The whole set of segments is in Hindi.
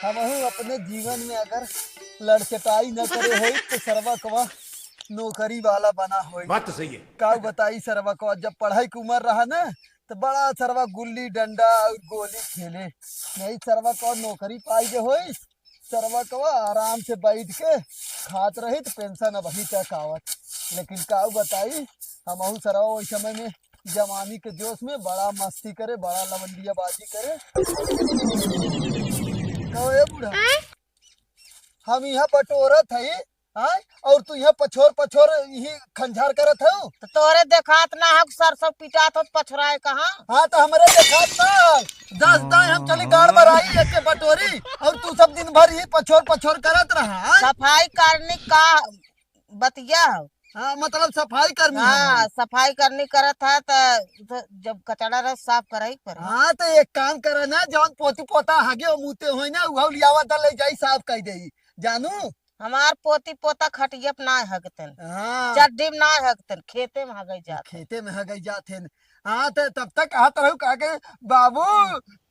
हमहू अपने जीवन में अगर लड़चटाई न करे होई तो सरवा कवा नौकरी वाला बना होई। बात तो सही है। का बताई सरवा कवा जब पढ़ाई की उम्र रहा ना तो बड़ा सरवा गुल्ली डंडा और गोली खेले। नहीं सरवा कवा नौकरी पाई जे होई, सरवा कवा आराम से बैठ के खात रही तो पेंशन अब ही तक आवत। लेकिन का बताई हमहू सरवा उस समय में जवानी के जोश में बड़ा मस्ती करे, बड़ा लवंडियाबाजी करे। कहो ए बूढ़ा, हम यहाँ बटोरत है हाँ और तू यहाँ पछोर पछोर यही खंझार करत है। तो तोरे देखात ना हक सरसों पिटात हो पछुराए कहाँ। हाँ तो हमारे देखात ना 10 दाएं हम चली गाड़ में आई एक बटोरी और तू सब दिन भर ही पछोर पछोर करत रहा। सफाई करने का बतिया हो। हाँ मतलब सफाई कर्मी है। हाँ सफाई करनी करत है तो जब कचड़ा रह साफ कराई पर। हाँ तो एक काम करे ना जौन पोती पोता हगे मुते होई ना उहा लियावा दल ले जाई साफ कर देई जानू। हमार पोती पोता खटियप ना हगतन, हाँ चड्डी में ना हगतन, खेते में हगई जात। खेते में हगई जाते हैं। हाँ तो तब तक कहत रहू कहा के बाबू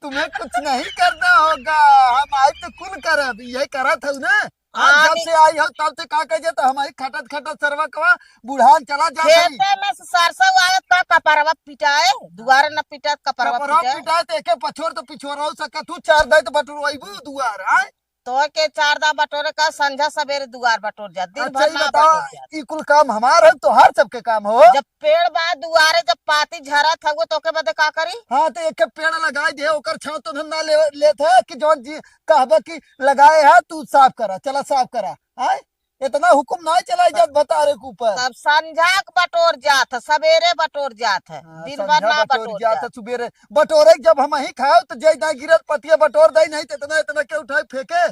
तुम्हें कुछ नहीं करना होगा, हम आज तो कुल करब यही करत हूँ ना। आज जब से आई हो तब से का कहे तो हमारी खटत खटत सरवा कवा बुढ़ान चला जाता खेते में से सरसों आयत का कपरवा पिटाए दुआरे न पिटात कपरवा पिटाए। पिटाए तो एके पछोर तो पिछोर हो सकत तू 4 दाई तो बटुरवाईबू दुआर आए तो के 4 दा बटोरे का संझा सवेरे दुआर बटोर जा दिन अच्छा भर ही ना बताओ बटोर जा। ई कुल काम हमार है तो हर सबके काम हो। जब पेड़ बा दुआरे जब पाती झरत हगो तो के बदे का करी। हाँ तो एक पेड़ लगाए दे ओकर छाव तो धंधा ले थे कि जौन जी कहबा कि लगाए है तू साफ करा चला साफ करा आए इतना हुक्म ना चलाई जात बता रे के ऊपर। तब संझा बटोर जात सवेरे बटोर जात है दिन भर ना बटोर जात। सुबेरे बटोरे जब हम ही खाओ तो जय ना गिरत पतिया बटोर दई नहीं तो इतना इतना के उठाए फेंके।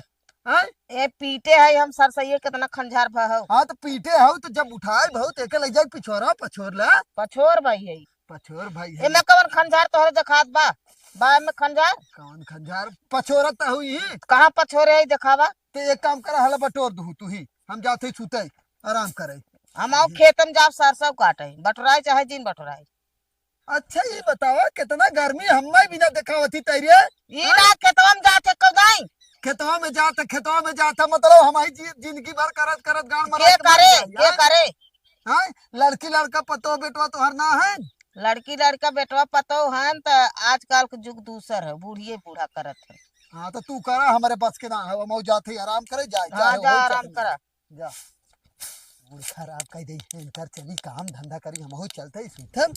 ए पीटे है हम सरसइये कितना खंझार भहो। हाँ तो पीटे हो तो जब उठाए बहुत एक ले जाए पिछोरा पछोर ला पछोर भाई है पछोर भाई ए में कवन खंझार तोहरे देखात बा में खंझार कौन खंझार पछोरत हुई ही कहाँ पछोरे है दिखावा। तो एक काम करा हला बटोर दू तू ही हम जाते सुते आराम करे। हम आओ खेतम जाब सरसों काटे बटोराई चाहे दिन बटोराई। अच्छा ये बतावा कितना गर्मी हमें बिना दिखावती तैयार ई ना खेतवा में जाते कदाई खेतवा में जाता मतलब हमारी जिंदगी भर करत करत गाड़ के करे हाँ लड़की लड़का पतो बेटवा तो हर ना है। लड़की लड़का बेटवा पतो हन तो आजकल के युग दूसर है बूढ़िए बूढ़ा करत है। हाँ तो तू करा हमारे बस के ना है मऊ जाते आराम करे जाए हाँ जा आराम करा जा मूड खराब कर दे कर चली काम धंधा करी हम चलते ही सुतम।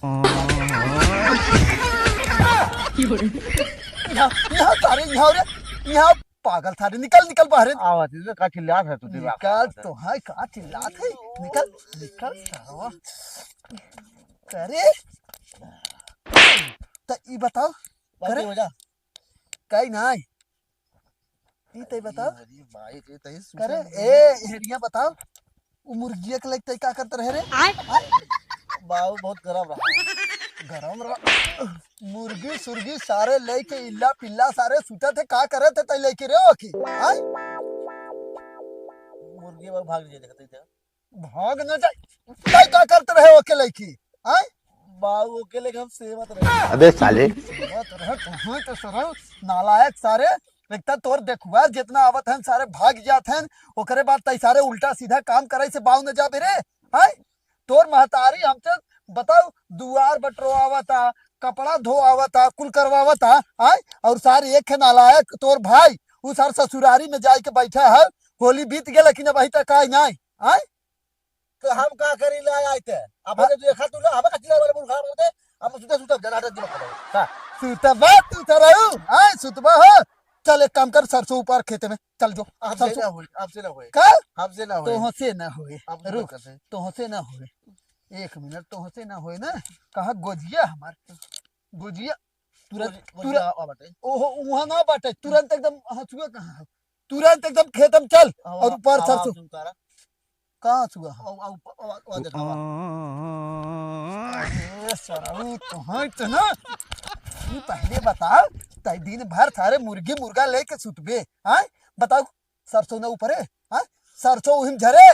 यहाँ सारे यहाँ पागल सारे निकल निकल बाहर आवाज इधर का चिल्लात है तू निकल तो है का चिल्लात है निकल निकल सावा करे तो ई बताओ करे हो जा कई नहीं ई तई बताओ भाई के तई करे ए हेरिया बताओ वो मुर्गिया के लग तई का करते रहे रे बाबू बहुत गरम रहा मुर्गी सुर्गी सारे लेके इल्ला पिल्ला सारे सुते थे का करे थे तई लेके रे ओकी हां मुर्गी में भाग जे देखते थे भाग न जाए तई का करते रहे ओके लेकी हां बाबू के लेके हम सेवत रहे। अबे साले कहां तो सर नालायक सारे लगता तोर देखुआ जितना आवत हैं सारे भाग जात हैं ओकरे बाद तई सारे उल्टा सीधा काम करे से बाऊ न जाबे रे हां तोर महतारी हमसे बताओ दुआर बटरवावता कपड़ा धोआवता कुल करवावता आय और सारे एक नालायक तोर भाई उ सार ससुरारी में जाके बैठा है होली बीत गए लेकिन अभी तक आई नहीं आय तो हम का करी ला आए थे अब ने देखा तू ना हम का चिल्ला वाले मुर्गा बोलते हम सुते सुते जनाटा दिल का सुतबा तू तरहु आय सुतबा हो चल एक काम कर सरसों ऊपर खेते में चल जो आपसे ना होए का हमसे ना होए तो से ना होए रुक कैसे तो से ना होए 1 मिनट तो से ना होए ना कहा गोजिया हमार गोजिया तुरंत ओहो वहां ना बाटे तुरंत एकदम हंसुआ कहां है तुरंत एकदम खेतम चल और ऊपर सरसों कहां हंसुआ अरे सराऊ तो है तो ना तू पहले बता तई दिन भर थारे मुर्गी मुर्गा लेके सुतबे हां बताओ सरसों ना ऊपर है हां सरसों उहिम झरे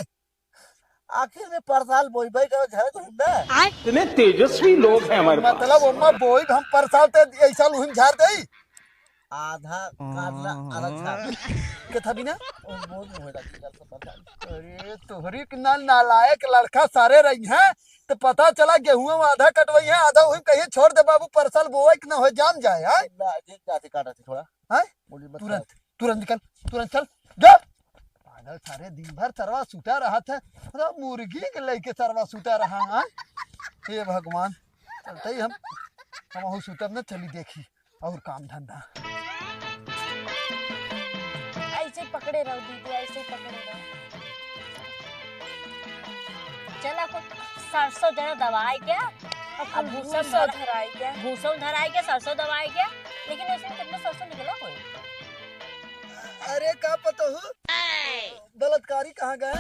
आखिर में परसाल बोई भाई का झरे तो ना इतने तेजस्वी लोग हैं हमारे मतलब ओमा बोई हम परसाल ते ऐसा उहिम झार देई आधा काटला आधा झाड़ के था बिना ओ मोर मुंह है चल सब बता अरे तोहरी के नालायक लड़का सारे रही हैं तो पता चला गेहूं आधा कटवाई है आधा वही कहीं छोड़ दे बाबू परसल बोए कि ना हो जाम जाए है ला जे जाते काटा थी थोड़ा हैं बोली मत तुरंत तुरंत निकल तुरंत चल जा पागल सारे दिन भर सरवा सूता रहा था अरे मुर्गी के लेके सरवा सूता रहा है हे भगवान चलते ही हम सूतब न चली देखी और काम धंधा ऐसे पकड़े रहो दीदी, ऐसे पकड़े रहो। चल आपको सरसों जरा दवाई क्या अब भूसा धराई क्या, भूसा धराई क्या, सरसों दवाई क्या, लेकिन ऐसे कितना सरसों निकला कोई। अरे का पता हो बलात्कारी कहाँ गए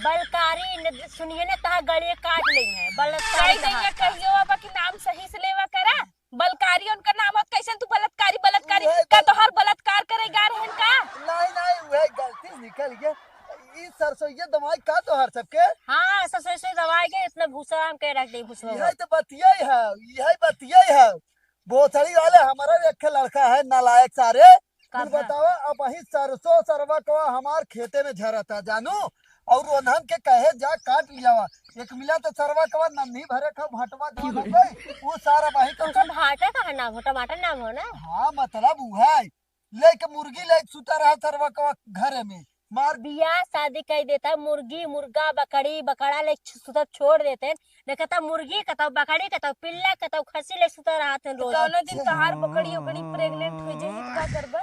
बलकारी सुनिए ना तहा गले काट ली है बलात्कारी दैया कहियो बाबा की नाम सही से लेवा करा। बलकारी उनका नाम है, कैसे तू बलात्कारी बलात्कारी का तोहर बलात्कार करेगा रहन का। नहीं वह गलती निकल गया ई सरसों ये दवाई का तो हर सबके हाँ सरसों से दवाई के इतना भूसा हम के रख दे भूसा यही तो बतिया है यही बतिया है बोतड़ी वाले हमारा एक लड़का है नालायक सारे कुछ बतावा अब वही सरसों सरवा को हमार खेते में झरता जानू और ओनहन के कहे जा काट लिया एक मिला तो सरवा कवा नन्ही भरे का भटवा जो हो गई वो सारा वही तो उनका भाटा का नाम हो टमाटर नाम हो ना। हाँ मतलब वो है लेके मुर्गी ले सुता रहा सरवा कवा घरे में मार बियाह शादी कर देता मुर्गी मुर्गा बकरी बकरा ले सब छोड़ देते ने कहता मुर्गी कहता बकरी कहता पिल्ला कहता खसी ले सुता रहा थे रोज। कौनो दिन तोहार बकरी ओकरी प्रेग्नेंट हो जाई का करबा।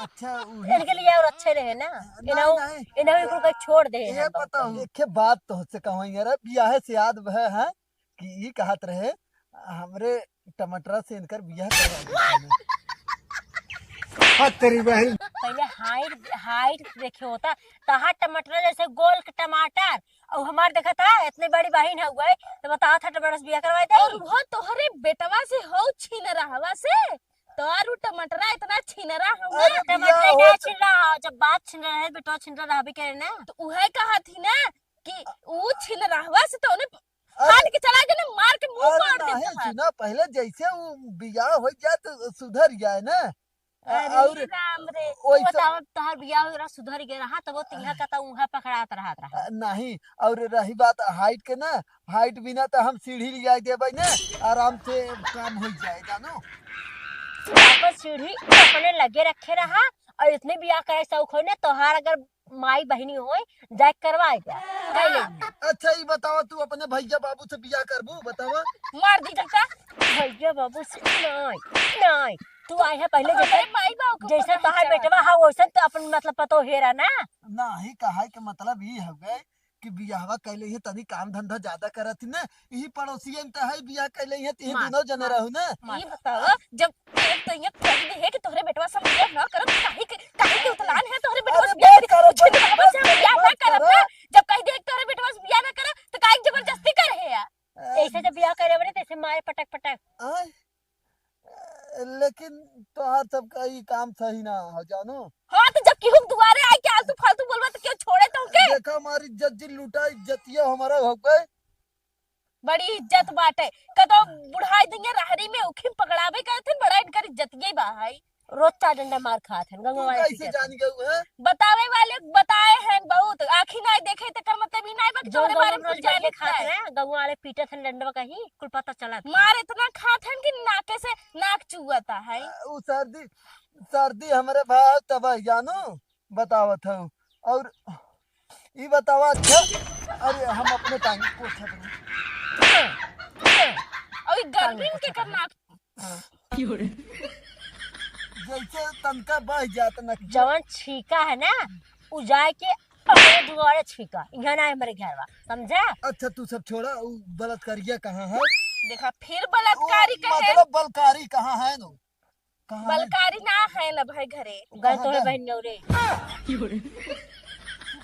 अच्छा इनके लिए और अच्छे रहे ना इनाऊ इनाऊ को कोई छोड़ दे ये पता एक बात तो से कहूं यार बियाह से याद वह है कि ये कहत रहे हमरे टमाटर से इनकर बियाह करवा तेरी बहन पहले हाइट हाइट देखे होता तहा टमाटर जैसे गोल के टमाटर और हमार देखा था इतनी बड़ी बहन है गए तो बता था टमाटर से बियाह करवाए थे और वो तोहरे बेटवा से हो छीन रहवा से तोहार टमाटरा इतना छीन रहा हमरा। अरे टमाटर बियाह क्या होत- छिल रहा जब बात छिल रहा है बेटा छिल रहा भी करे ना तो उहे कहा थी ना कि वो छीन रहवा से तो उन्हें काट के चला गया ना मार के मुंह अरे फाड़ नहीं देता है। सुना पहले जैसे वो बियाह हो जाए तो सुधर जाए ना अरे और राम रे वैसा- बताओ तोहार बियाह हो रहा सुधर गया रहा तब वो तिहा का उहा पकड़ात रहा नहीं और रही बात हाइट के ना हाइट बिना तो हम सीढ़ी ले देवे ना आराम से काम हो जाए जानो आपन सीढ़ी अपने लगे रखे रहा और इतने बियाह करे शौक हो ने तोहार अगर माई बहनी हो जाके करवाए क्या कह लेंगे। अच्छा ये बतावा तू अपने भैया बाबू से बियाह करबू बतावा मार दीजिए का भैया बाबू से नहीं तू आए है पहले जैसे अरे माई बाबू को जैसे पता तोहार नहीं बेटवा हा वैसे तो अपन मतलब पतो हेरा ना नहीं कहा के मतलब ये हो गए कि बियाहवा कैले है तनी काम धंधा ज्यादा करत ना यही पड़ोसियन त है बियाह कैले है तीन मार- दोनों जने रहू ना ये बताओ जब एक तो ये कह दे है कि तोहरे बेटवा से बियाह ना करब काहे के उतलान है तोहरे बेटवा से अरे बियाह बात करो, छीन रहवा से हम बात बियाह करो, ना करब बात ना जब कह दे कि तोहरे बेटवा से बियाह ना करब तो काहे जबरदस्ती करे है यार। ऐसे जब बियाह करे बने तैसे मारे पटक पटक आय, लेकिन तोहार सबका ये काम सही ना हो जानो हाँ तो जब केहू दुआरे आए के आलतू फालतू बोलबा तो क्यों छोड़े तो के देखा हमारी इज्जत जी लूटा इज्जतिया हमारा हो गए बड़ी इज्जत बाटे कतो बुढ़ाई दिया रहरी में उखिम पकड़ावे करथिन बड़ा इनकर इज्जतिये बा है। रोज चार डंडा मार खाते हैं तू गंगा वाले कैसे जान गए है बतावे वाले बताए हैं बहुत आखी ना देखे तो कर मतलब ही ना बा कि जो तोहरे बारे में रोज कुछ जाने खाते खाते हैं गंगा वाले पीटे थे डंडा कहीं कुल पता चला मार इतना खाते हैं कि नाके से नाक चुआता है। वो सर्दी सर्दी हमारे भाई तब जानो बतावत हूँ और ये बतावा अच्छा अरे हम अपने टाइम को और ये गर्मी में के करना जैसे तनका बह जाता ना जवन छीका है ना उ जाए के अपने दुआरे छीका यहाँ ना है हमारे घर वा समझा। अच्छा तू सब छोड़ा वो बलात्कारिया कहाँ है देखा फिर बलात्कारी वो कहे मतलब बलकारी कहाँ है नो कहाँ है? बलकारी ना है ना भाई घरे गल तो है बहन रे तू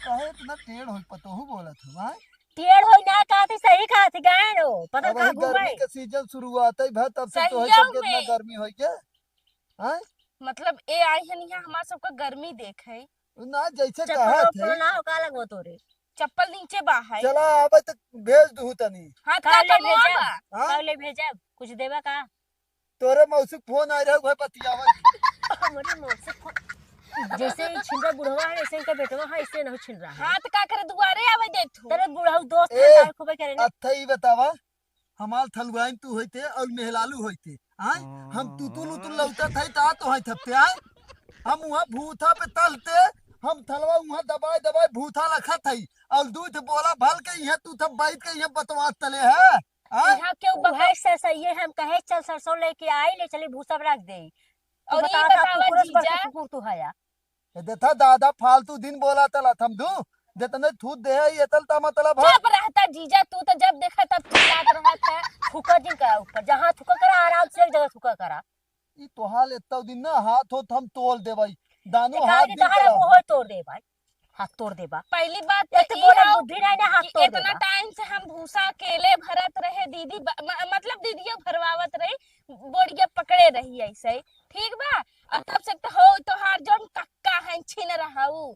कहे इतना टेढ़ हो पतो हूँ बोला था भाई टेढ़ होई ना कहते सही कहते गए नो पता अब कहाँ वही गर्मी घूमे के सीजन शुरू हुआ था भाई तब से तो है सही सब कितना में। गर्मी हो गया हैं मतलब ए आई है नहीं हमारा सबका गर्मी देख है ना जैसे चप्पल कहा वप्पल थे ना हो का लगो तोरे चप्पल नीचे बा है चला आवे तो भेज दू तनी हाँ का ले कमवा भेजा बा हाँ? का ले भेजा कुछ देवा का तोरे मौसी फोन आ रहा है बतियावा। हमारी मौत से जैसे ही छिन रहा बुढ़वा है ऐसे इनका बेटवा है ऐसे नहीं छिन रहा है। हाँ तो का करे दुआरे आवे दे तू। तेरे बुढ़ा दोस्त ए, है खूबे करेंगे। अच्छा ही बतावा हमार थलवाइन तू होते और मेहलालू होते आय हम तुतुल उतुल लौटा था ता तो है थप्ते आय हम वहां भूथा पे तलते हम थलवा वहां दबाए दबाए भूथा रखा था और दूध बोला भल के यहाँ तू तब बैठ के यहाँ बतवा तले है आय यहाँ क्यों बहाय से सही है हम कहे चल सरसों लेके आई ले चली भूसा रख दे। और ये बतावा जीजा कुकुर तू है देखा दादा फालतू दिन बोला तला थम दू देतने थूत दे है ये तलता मतलब है चुप रहता जीजा तू तो जब देखा तब चिल्लात रहा था। थूका दिन करा ऊपर जहाँ थूका करा आराम से एक जगह थूका करा। ई तोहाल एत्ता दिन ना हाथ हो हम तोल दे भाई दानो एकाध हाथ दिन दिन तोहरा चला मुंह तोड़ दे भाई हाथ तोड़ दे बा। पहली बात एक तो तो ई बोला हौ बुद्धि नहीं ना हाथ कि तोड़ इतना दे टाइम से हम भूसा अकेले भरत रहे दीदी मतलब दीदिया भरवावत रही बोरिया पकड़े रही ऐसे ही ठीक बा। और तब से तो हो तोहार जोन कक्का है छिन रहा वो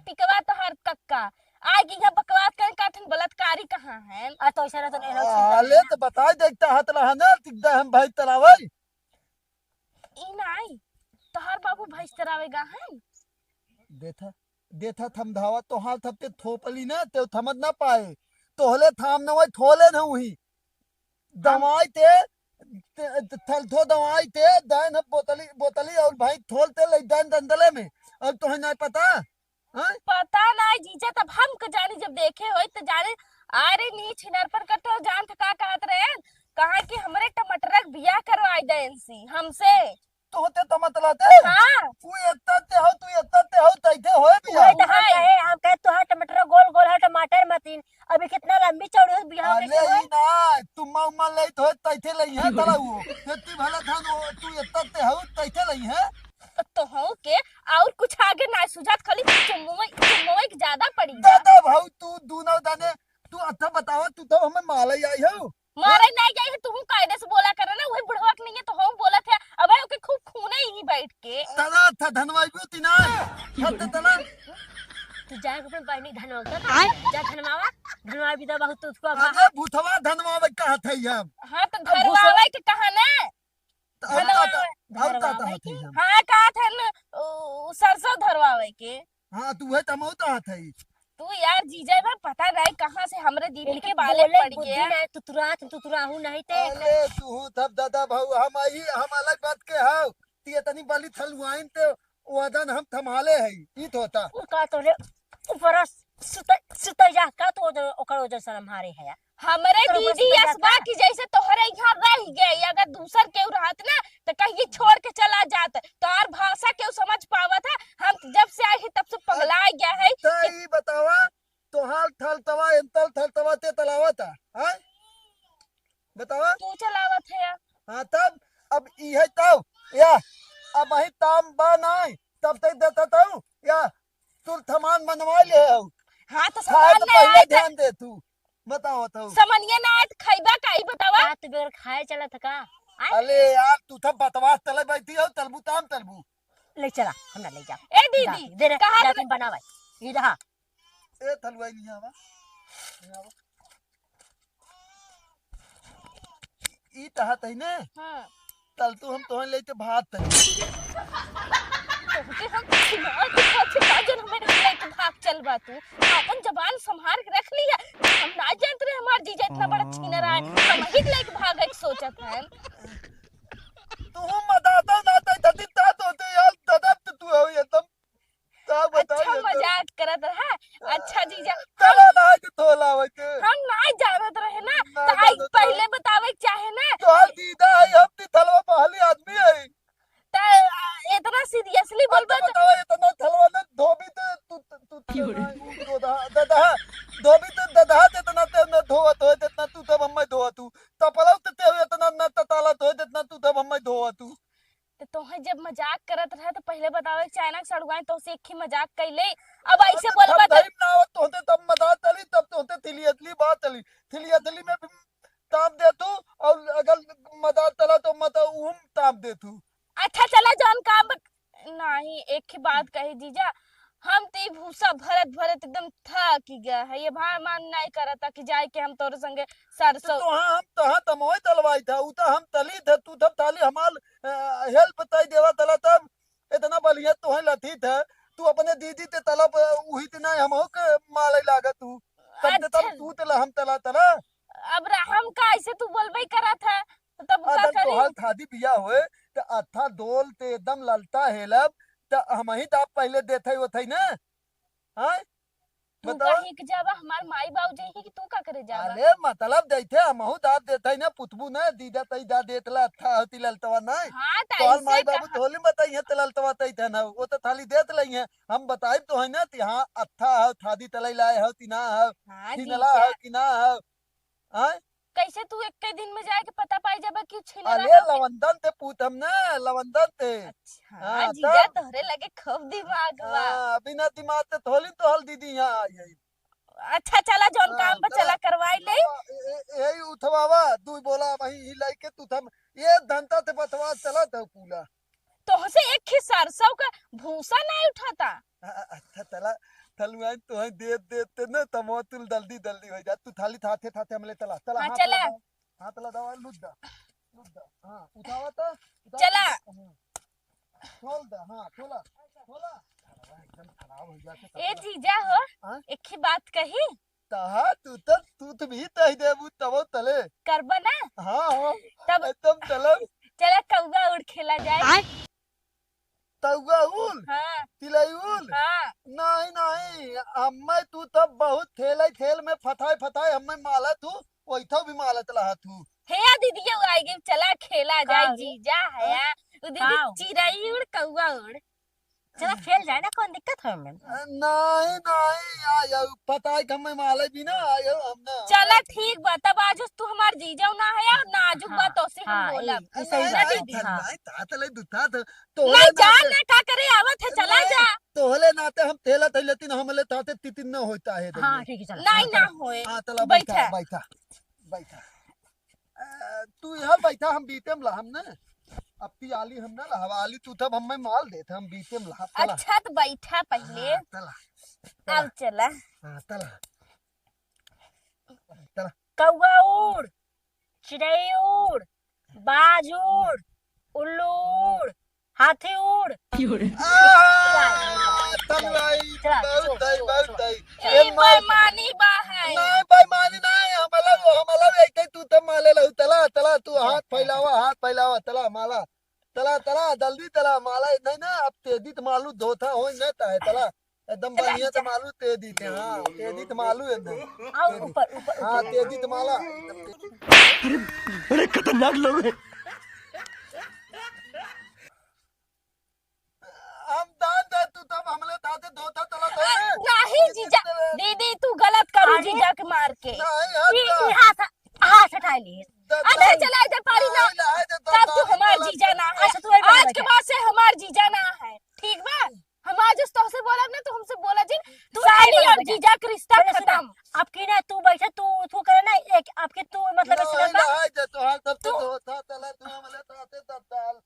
पिकवा तोहार कक्का आगे यहाँ बकवास कर काठन बलात्कारी कहाँ है। आ तो ऐसा तो नहीं हाले तो बता देखता हाथ रहा ना तिकदा हम भाई तलावे ई नहीं तोहार बाबू भैंस चरावेगा है। देथा देथा थम धावा तो हाल थपते थोपली ना ते थमद ना पाए तोहले थाम न वही थोले न हुई दवाई ते थल थो दवाई ते दान बोतली बोतली और भाई थोलते ले दान दंदले में अब तो है ना पता हैं पता नहीं जीजा तब हम को जाने जब देखे हो तो जाने अरे नी छिनर पर कटो जान तो का कहत रहे कहा कि हमरे टमाटर बियाह करवाई देंसी हमसे तो होते तो मतलाते हाँ तू एत्ता ते हो तैथे होए बिया वही तो हम कहे तो है टमाटर गोल गोल है टमाटर मतीन अभी कितना लंबी चौड़ी है बिहार अले के ई ना तुम उम्मा ले तो तैथे लई है तला वो एत्ती भला थान तू एत्ता ते हो तैथे लई है तो हो के और कुछ आगे ना सुझात खाली चुम्मुई की ज्यादा पड़ी जा। दादा भाऊ तू दूना दाने तू अच्छा बताओ तू तो हमें मालई आई हो मारे नहीं गई तू कायदे से बोला करे ना वही बुढ़वा के नहीं है तो हम बोला थे अब ओके खूब खूने ही बैठ के तना था धनवाई भी तिना हत तना तू जाए अपने बहनी धनवा जा धनवा भी तो बहुत उसको अरे भूथवा धनवा में कहा थे हम हाँ तो धरवावे के कहा ना अब ता थे हम हाँ कहा था ना सरसों धरवावे के। हां तू है तमौ ता थे तू यार जीजा में पता नहीं कहाँ से हमरे दीदी के इनके बाले बोले पड़ बुद्धि गया। नहीं तुतुराहू नहीं ते अरे तू तब दादा भाऊ हम अलग बात के हाउ ती तनी बाली थलवाइन ते वदन हम थमाले है ई तो होता उनका तो रे ऊपर सुत जा का तो ओकर वजह से हमारे है हमरे तो दीदी बस असबा की जैसे तोहरे यहाँ रह गए अगर दूसर केहू रहत ना तो कहीं छोड़ के चला जात तोहर भाषा केहू समझ पावत है। हम जब से आए हैं तब से पगला गया है। तई बतावा तो हाल थलतवा एंतल थलतवा ते तलावता हैं बतावा तू चलावत है हां तब अब ई है तब या अब वही ताम बा नहीं तब तक देता तू या तू थमान मनवा ले हो हाँ तो खाए तो सामान ना पहले आए ध्यान दे तू बताओ तो समनिया ना आए खैबा का ही बतावा रात बेर खाए चला था का अरे यार तू था बतवा तले बैठी हो तलबू ताम तलबू ले चला हमरा ले जा ए दीदी दे रे कहाँ जाके बनावा ई रहा ए थलवाई नहीं आवा ई तहा तईने हाँ तल तू हम तोहन लेते भात तई तोहके हम सुनाओ काजन हमें लेके भाग चलबा तू अपन जबान संभाल के रख लिया हम ना जानते रहे हमार जीजा इतना बड़ा छीनर है हम ही लेके भागे के सोचत है। तू मदाता ना तई तती ता होते यार दादा तू हो ये तुम ता बताओ अच्छा ये तो मजाक करत है। अच्छा जीजा तला ना के तोला वके हम ना जानत रहे ना ना तो आई जानत पहले बतावे के चाहे ना तो हर दीदा है हम ती थलवा पहली आदमी है तो इतना सीरियसली बोलबा तो बताओ इतना थलवा ने धोबी तो तू दादा धोबी तो दादा इतना ते न धोवत हो इतना तू तब हम धोवा तू तपलाव ते इतना न तताला तो इतना तू तब हम धोवा तू तोहे जब मजाक करत रहे तो पहले बतावे के चाहे ना सड़ुआई तो से एक ही मजाक कैले अब ऐसे बोलबा तो ना तो होते तब मदा तली तब तो होते थिलियतली बात तली थिलियतली में ताप दे तू और अगर मदा तला तो मत उम ताप दे तू अच्छा चला जान काम नहीं एक ही बात कही जीजा हम तो भूसा भरत भरत एकदम थक गया है ये भार मान नहीं करता कि जाए के हम तोरे संगे सरसों तो हाँ हम तहाँ तमोय तलवाई था उता हम तली थे तू तब ताली हमार रही हाल थादी बिया होए तो अथा दोल ते एकदम ललता हेलब तो हम ही दाप पहले देते होते ना। हाँ तू बताओ। कहीं के जावा हमार माई बाबू जही कि तू का करे जावा अरे मतलब देते हमहू दाप देते ना पुतबू ना दीदा तई दा देतला अच्छा होती ललतवा ना। हाँ तो तोहर ऐसे माई बाबू कहा थोली बताई है तललतवा तई था ना वो तो थाली देत लई है हम बताई तो है ना कि हाँ अच्छा हो थादी तलई लाए हो कि ना हो हाँ छिनला जीजा हो कि ना हो। हाँ कैसे तू एक के दिन में जाके पता पाई जाबा कि छिन अरे रहा हो लवंदन ते पूतम ना लवंदन ते। अच्छा हाँ जीजा तब तोहरे लगे खूब दिमाग बा हाँ बिना दिमाग ते थोली तो हल दीदी यहाँ आई है। अच्छा चला जौन हाँ काम पर चला चला करवाई ले यही उठवावा तू बोला वही हिलाई के तू थम ये धंधा ते बतवा चला तो पूला। तोहसे एक ही सरसों का भूसा नहीं उठाता अच्छा चला थलुआन तो है दे देते ना तमो तुल जल्दी जल्दी हो जा तू थाली थाते थाते हमले चला चला हाँ हाथ चला लगाओ हाथ लगाओ लुद्दा लुद्दा हाँ उठावा तो चला खोल दे हाँ खोला खोला एकदम खराब हो जाते ए जीजा हो हाँ? एक ही बात कही तहा तू तो भी तही देबू तबो तले। करबा ना हाँ हाँ तब एकदम चलो चला कौवा उड़ खेला जाए तउगा उल हाँ तिलई उल हाँ नहीं नहीं हमें तू तब बहुत खेल खेल में फताए फताए हमें माला तू वैथो भी मालत रहा तू। हे या दीदी ये आई गई चला खेला जाए रे? जीजा है या उ दीदी हाँ। चिड़ई उड़ कौवा उड़ चला खेल जाए ना कौन दिक्कत है हमें। नहीं नहीं आयो फताए हमें माले भी ना आयो हमने। चला ठीक बा तब आज तू हमार जीजा ना है और नाजुक हाँ, बा तो से हम हाँ, बोलब ये सही नहीं बात है। नहीं हाँ। नहीं तातले दुता तो नहीं जा ना का करे आवत है चला जा तोहले नाते हम तेला तैलतिन हमले ताते तितिन न होता है हाँ ठीक है चला नहीं ना होए हाँ चला बैठा। बैठा बैठा बैठा तू यहाँ बैठा हम बीतेम ला हम ना अब ती आली हम ना हवाली तू तब हमें माल देते हम बीतेम ला चला अच्छा तो बैठा पहले हाँ, चला अब चला हाँ चला चला कौवा उड़ चिड़ै उड़ बाज उड़ उल्लू उड़ हाथी उड़ तलवाई चला, बहुत दई बहुत दई ई बेईमानी बा है नहीं बेईमानी नहीं हमला ऐते तू तब माले ला चला चला तू हाथ फैलावा चला माला चला चला जल्दी चला माला नहीं ना अब तेजी तो मालू धोता हो न है चला एकदम बढ़िया तो मालू तेजी थे हाँ तेजी तो मालू एकदम आओ ऊपर ऊपर हाँ तेजी तो माला बड़े खतरनाक लोग हैं। हम दान दे तू तब हमले दाते धोता चला था नहीं जीजा दीदी तू गलत करू अरे। जीजा के मार के नहीं ई हाथ हाथ उठा लिए अच्छा चला इधर पारी ना तब तू हमार जीजा ना है अच्छा, तू वही बोल आज रहा के है। बाद से हमार जीजा ना है ठीक बा हम आज उस तो से बोला ना तो हमसे बोला जी तू सही साली बोला और बेटा। जीजा का रिश्ता पहले सुना, खत्म आपकी ना तू बैठा तू करे ना एक आपके तू मतलब ऐसे नहीं लगा नहीं जे तो हाल तब तो धोता चला तू हमले दाते तब डाल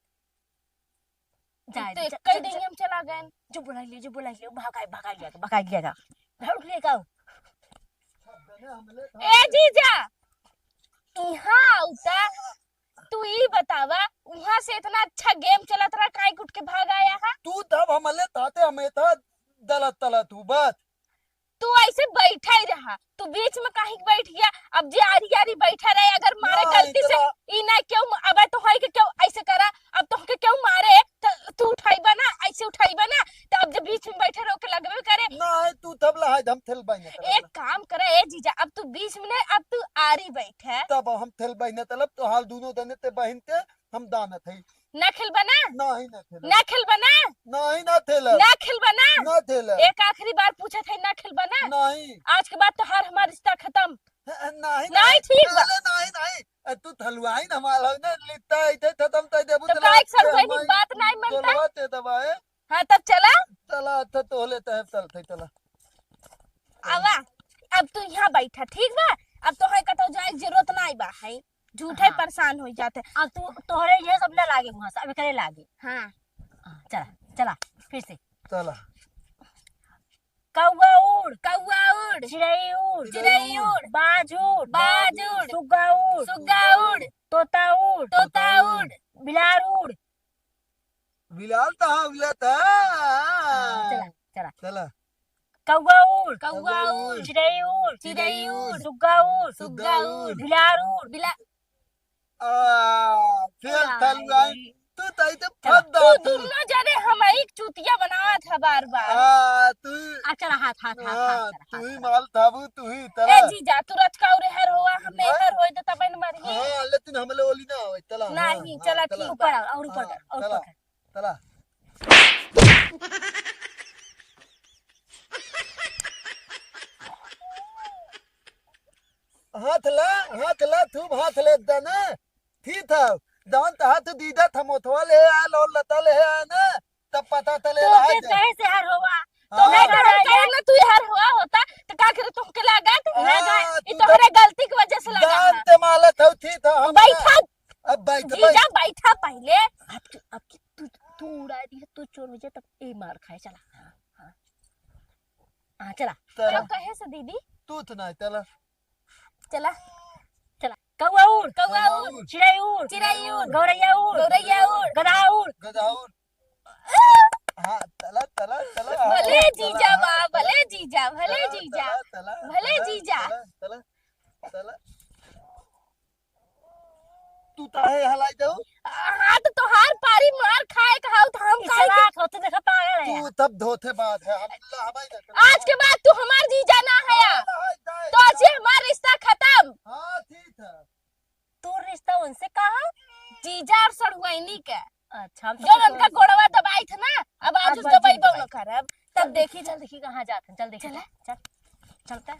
जाए तो कई दिन हम चला गए जो बुला लिया भगा लिया भाग लेगा ए जीजा यहाँ आउता तू ही बतावा वहाँ से इतना अच्छा गेम चलत रहा काहे कुट के भाग आया है तू तब हमले ताते हमें था दलत तला तू बस तू ऐसे बैठा ही रहा तू बीच में कहीं बैठ गया अब जे आरी आरी बैठा रहे अगर मारे नहीं, गलती से चला। ई ना क्यों अब तो है कि क्यों ऐसे करा अब तो के क्यों मारे तो तू उठाईबा ना ऐसे उठाईबा ना तो अब जब बीच में बैठे रहो के लगबे करे नहीं तू तब ला हम थेल बने एक काम करे ए जीजा अब तू बीच में नहीं अब तू आरी बैठा तब हम थेल बने तलब तो हाल दोनों दने ते बहन के हम दानत है ना खेलबा ना नहीं ना थेल ना खेलबा ना नहीं ना थेल ना खेलबा ना ना थेल एक आखिरी बार पूछा था ना खेलबा ना नहीं आज के बाद तो हर हमारा रिश्ता खत्म नहीं नहीं, ठीक बा। नहीं नहीं तू थलवाई ना माल ना लिखता है थे खत्म तय देबू तो काहे के सलवाई की बात नहीं मनता चलवा ते दबाए हाँ तब चला चला तो तोले ते चलते चला आवा अब तू यहाँ बैठा ठीक बा अब तो है कतो जाए के जरूरत नहीं बा है झूठे हाँ। परेशान हो जाते अब तू तोहरे ये सब ना लागे वहां से अभी करे लागे हाँ चला चला फिर से चला कौवा उड़ कौआ उड़ चिड़ै उड़ चिड़ै उड़ बाज उड़ बाज उड़ सुग्गा उड़ सुग्गा उड़ तोता उड़ तोता उड़ बिलार उड़ बिलाल तो हमले था चला चला चला कौवा उड़ कौआ उड़ चिड़ै उड़ चिड़ै उड़ सुग्गा उड़ सुग्गा उड़ बिलार उड़ बिला फिर हलवाई तू तई तो फद तू दा तू दोनों जने हमारी चूतिया बनावत है बार बार। तू चला हाथ हाथ हाथ हाँ, हाथ चला, तू ही हाथ, माल थाबू तू ही ए तला जीजा तू रचका और हर हुआ हमने हर होई तो तब इन मरिए हाँ लेकिन हमले ओली ना होई तला नहीं चला ठीक ऊपर बा। आओ, और ऊपर कर, और ऊपर कर। तला हाथ ला तू हाथ ले दना थी था दान ता हाथ दीदा थमोथवा ले आ लो लता ले आ ना तब पता तले तो रहा फिर कहे से हर हुआ तो हाँ, नहीं कर कहे ना तू हर हुआ होता तो का करे तुमके लगा हाँ, ये तू तो हरे गलती की वजह से लगा दान है। ते माला था थी था हम बैठा अब बैठ जीजा बैठा पहले। अब तू उड़ा दी तू चोर हो जाए तब ए मार खाए चला हाँ हाँ हाँ चला तला तो कहे से दीदी तू तो नहीं तला चला चला कौआ उड़ कौआ उड़ चिड़ै उड़ चिड़ै उड़ गौरैया उड़ गौरैया उड़ गधा उड़ गदाउर हाँ तला तला तला भले जीजा बा भले जीजा भले जीजा तला भले जीजा। तला तला तू ताहे हलाई दो हाँ तो तोहार पारी मार खाए खाओ तो हम खाए चला होते देखा पागल है तू तब धोते बात है हम हमारी आज के बाद तू हमार जीजा ना है तो आज से हमारा रिश्ता खत्म। हाँ ठीक है तू रिश्ता उनसे कहा जीजा और सड़ुआइनी के अच्छा हम जो उनका गोड़वा दबाई था ना अब आज आज उस बात दबाई दबाई। बहु न करब तब देखी चल देखी कहाँ जाते हैं चल देखी चला। चल चलता है